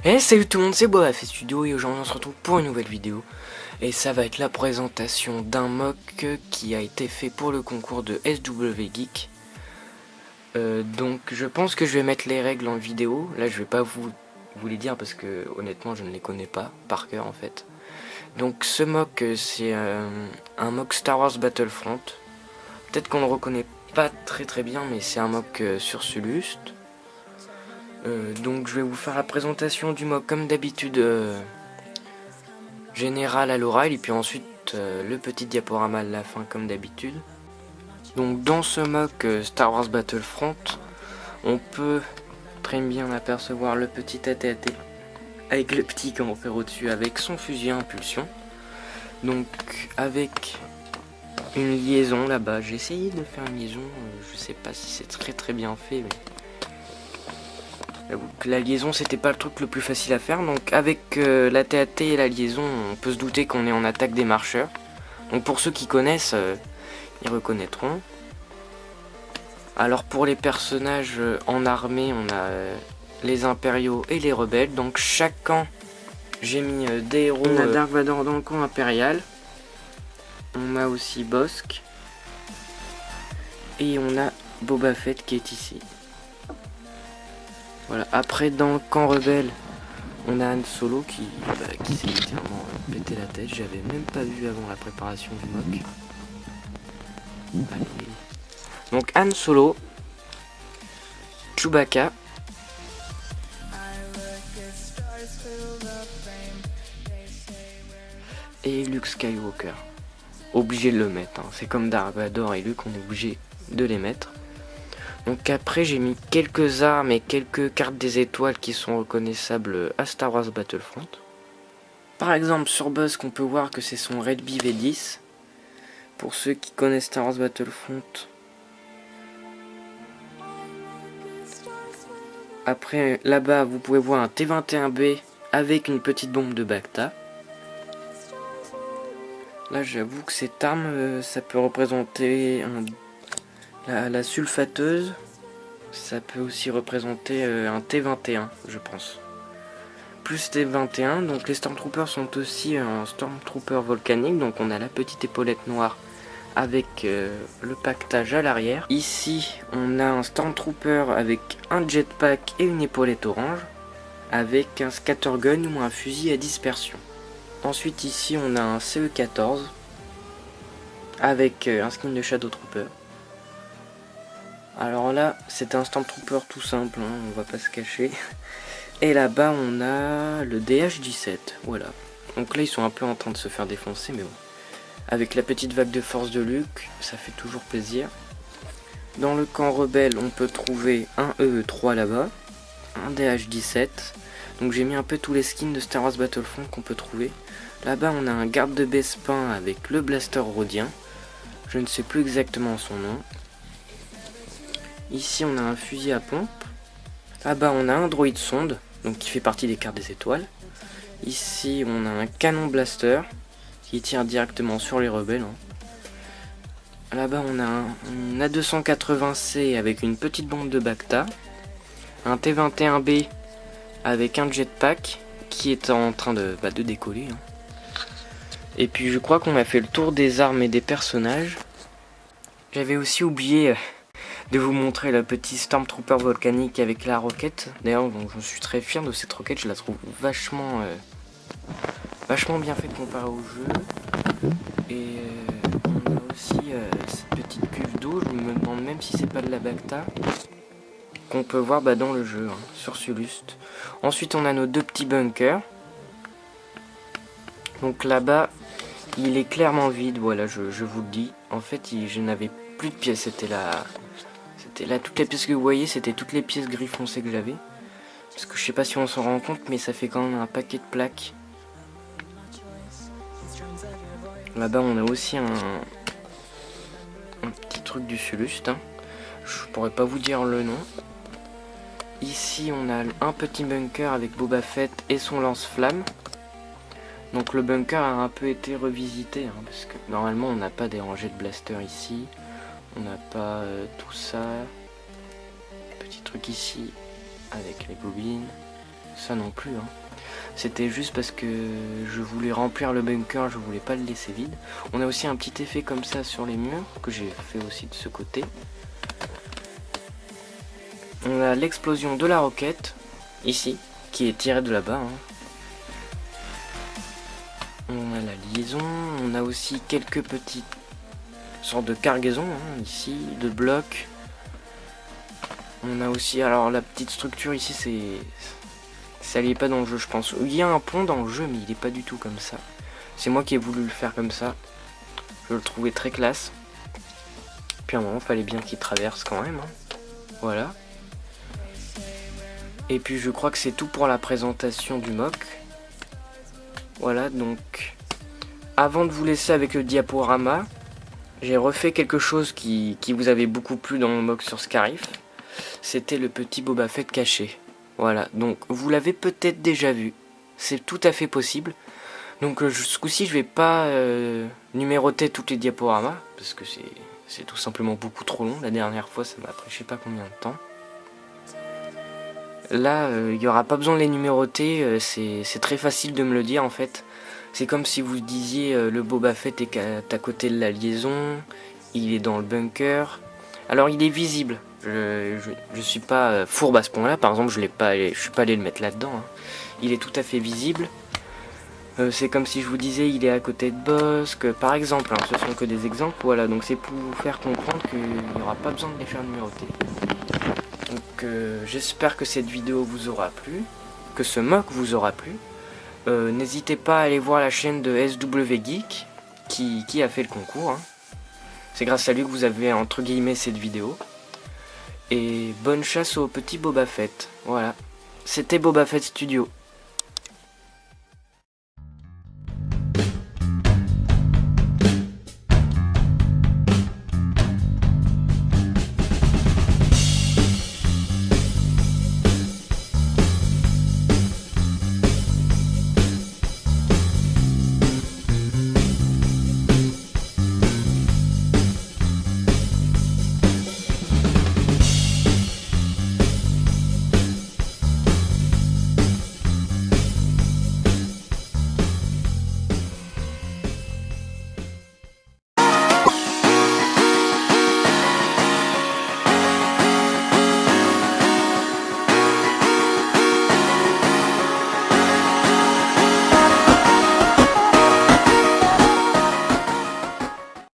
Et salut tout le monde, c'est Boba Fett Studio et aujourd'hui on se retrouve pour une nouvelle vidéo. Et ça va être la présentation d'un mock qui a été fait pour le concours de SW Geek. Donc je pense que je vais mettre les règles en vidéo. Là je vais pas vous les dire parce que honnêtement je ne les connais pas par cœur en fait. Donc ce mock c'est un mock Star Wars Battlefront. Peut-être qu'on le reconnaît pas très bien, mais c'est un mock sur Sulust. Donc je vais vous faire la présentation du mock comme d'habitude général à l'oral et puis ensuite le petit diaporama à la fin comme d'habitude. Donc dans ce mock Star Wars Battlefront, on peut très bien apercevoir le petit AT-AT avec le petit camper au-dessus avec son fusil à impulsion. Donc avec une liaison là-bas, j'ai essayé de faire une liaison, je sais pas si c'est très bien fait, mais la liaison c'était pas le truc le plus facile à faire. Donc avec la TAT et la liaison on peut se douter qu'on est en attaque des marcheurs. Donc pour ceux qui connaissent ils reconnaîtront. Alors pour les personnages en armée on a les impériaux et les rebelles. Donc chaque camp j'ai mis des héros. On a Dark Vador dans le camp impérial. On a aussi Bossk. Et on a Boba Fett qui est ici. Voilà, après dans le camp rebelle, on a Han Solo qui s'est littéralement pété la tête. J'avais même pas vu avant la préparation du mock. Allez. Donc Han Solo, Chewbacca, et Luke Skywalker. Obligé de le mettre, hein. C'est comme Dark Vador et Luke, on est obligé de les mettre. Donc après j'ai mis quelques armes et quelques cartes des étoiles qui sont reconnaissables à Star Wars Battlefront. Par exemple sur Buzz on peut voir que c'est son Red Bee V10. Pour ceux qui connaissent Star Wars Battlefront. Après là-bas vous pouvez voir un T-21B avec une petite bombe de Bacta. Là j'avoue que cette arme ça peut représenter la sulfateuse. Ça peut aussi représenter un T-21 je pense. Plus T-21, donc les Stormtroopers sont aussi un Stormtrooper volcanique. Donc on a la petite épaulette noire avec le pactage à l'arrière. Ici on a un Stormtrooper avec un jetpack et une épaulette orange. Avec un scattergun ou un fusil à dispersion. Ensuite ici on a un CE14 avec un skin de Shadow Trooper. Alors là c'est un Stormtrooper tout simple, hein, on va pas se cacher. Et là-bas on a le DH17, voilà. Donc là ils sont un peu en train de se faire défoncer, mais bon. Avec la petite vague de force de Luke, ça fait toujours plaisir. Dans le camp rebelle on peut trouver un EE3 là-bas, un DH17. Donc j'ai mis un peu tous les skins de Star Wars Battlefront qu'on peut trouver. Là-bas on a un garde de Bespin avec le blaster rhodien. Je ne sais plus exactement son nom. Ici on a un fusil à pompe. Là-bas on a un droïde sonde, donc qui fait partie des cartes des étoiles. Ici on a un canon blaster qui tire directement sur les rebelles. Là-bas on a un A280C avec une petite bombe de Bacta. Un T-21B avec un jetpack qui est en train de décoller. Et puis je crois qu'on a fait le tour des armes et des personnages. J'avais aussi oublié de vous montrer le petit Stormtrooper volcanique avec la roquette. D'ailleurs je suis très fier de cette roquette, je la trouve vachement bien faite comparée au jeu. Et on a aussi cette petite cuve d'eau, je me demande même si c'est pas de la Bacta, qu'on peut voir dans le jeu, sur Sulust. Ensuite on a nos deux petits bunkers. Donc là-bas il est clairement vide, voilà, je vous le dis. En fait je n'avais plus de pièces, c'était là toutes les pièces que vous voyez, c'était toutes les pièces gris foncé que j'avais. Parce que je sais pas si on s'en rend compte, mais ça fait quand même un paquet de plaques. Là-bas on a aussi un petit truc du Sulust. Je pourrais pas vous dire le nom. Ici on a un petit bunker avec Boba Fett et son lance-flamme. Donc le bunker a un peu été revisité, parce que normalement on n'a pas des rangées de blasters ici. On n'a pas tout ça. Petit truc ici avec les bobines. ça non plus. Hein. C'était juste parce que je voulais remplir le bunker, je voulais pas le laisser vide. On a aussi un petit effet comme ça sur les murs, que j'ai fait aussi de ce côté. On a l'explosion de la roquette, ici, qui est tirée de là-bas. Hein. On a la liaison, on a aussi quelques petites sortes de cargaisons, hein, ici, de blocs. On a aussi, alors la petite structure ici, ça n'est pas dans le jeu, je pense. Il y a un pont dans le jeu, mais il n'est pas du tout comme ça. C'est moi qui ai voulu le faire comme ça. Je le trouvais très classe. Puis à un moment, il fallait bien qu'il traverse quand même. Hein. Voilà. Et puis je crois que c'est tout pour la présentation du MOC. Voilà, donc avant de vous laisser avec le diaporama, j'ai refait quelque chose qui vous avait beaucoup plu dans mon MOC sur Scarif. C'était le petit Boba Fett caché. Voilà, donc vous l'avez peut-être déjà vu. C'est tout à fait possible. Donc ce coup-ci, je vais pas numéroter toutes les diaporamas, parce que c'est tout simplement beaucoup trop long. La dernière fois, ça m'a pris je sais pas combien de temps. Là, il n'y aura pas besoin de les numéroter, c'est très facile de me le dire en fait. C'est comme si vous disiez le Boba Fett est à côté de la liaison, il est dans le bunker. Alors il est visible, je suis pas fourbe à ce point là, par exemple je suis pas allé le mettre là-dedans. Hein. Il est tout à fait visible. C'est comme si je vous disais il est à côté de Bossk, par exemple, hein, ce sont que des exemples, voilà, donc c'est pour vous faire comprendre qu'il n'y aura pas besoin de les faire numéroter. Donc j'espère que cette vidéo vous aura plu, que ce MOC vous aura plu. N'hésitez pas à aller voir la chaîne de SW Geek qui a fait le concours. Hein. C'est grâce à lui que vous avez entre guillemets cette vidéo. Et bonne chasse au petit Boba Fett. Voilà. C'était Boba Fett Studio.